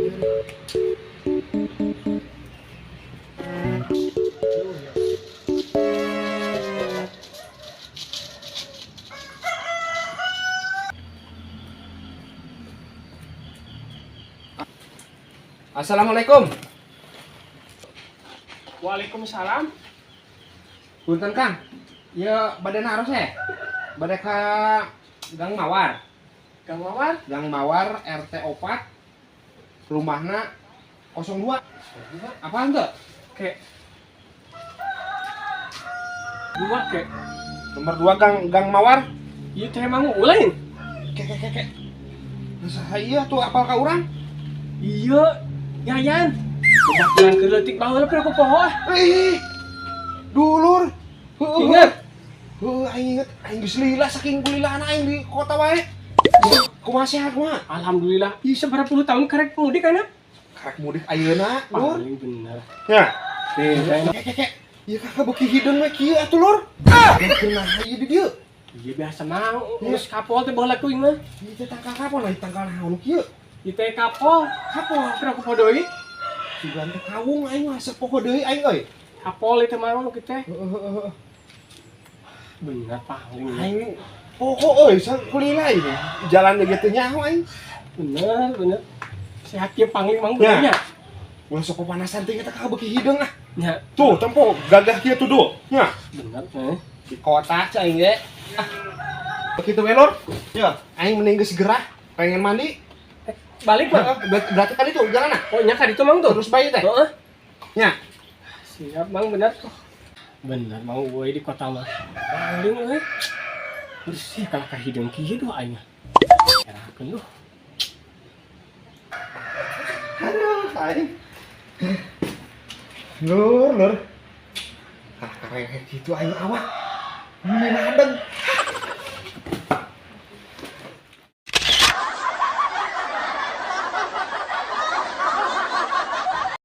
Assalamualaikum. Waalaikumsalam. Punten Kang. Ya badan harus Bade ka Gang Mawar. Kang Mawar? Gang Mawar RT 4. Rumahna 02. Apaan tuh? Kek. Dua kek. Nomor 2 Gang Mawar. Ieu teh emang ulain. Kek. Saya tuh apal ka urang? Iya, Yayan. Kebetulan ke leutik baheula pe ku poho. Dulur. Ingat. Aing inget, aing geus lila saking kulilana aing di kota wae. Kumaha sehat mah? Alhamdulillah. Ieu sabaraha puluh tahun karek mudik kana? Karek mudik ayeuna, Lur. Paling bener. Ya. Teh, Ieu kakak beuki hideung we kieu atuh, Lur. Kunaha ieu di dieu? ieu biasa mah urus kapol teh baheula kuing mah. Ieu teh tangkal kapal lain tangkal naon kieu? Ieu teh kapol. Kapal. Pira ku poho deui? Sugan teh kawung aing mah sepoho deui aing euy. Kapol itu mah nu kitu teh. Bener paling. Aing poho euy kulila ini. Jalan ge teh nyaho aing. Bener. Sehat kieu pangling mang benernya. Ulah sok panasan teh kita kakak beuki hideung ah. Nya, Tuh, tempo gagah kieu tuh do. Nya. bener Di kota cai ge. Begitu we, Lur. Ya, aing mending geus gerah, pengen mandi. Balik mah. Berarti kan itu jalan ah. Oh, nya ka ditu mang tuh. Terus bayi teh. Heeh. Nya. Siap mang bener. Bener mau gue di kota mah. Paling euy. Bersih kalau ka hideung kieu doh aing. Erakeun duh. Aduh, aing. Lur. Ah, karek gitu aing awak. Ini adeng.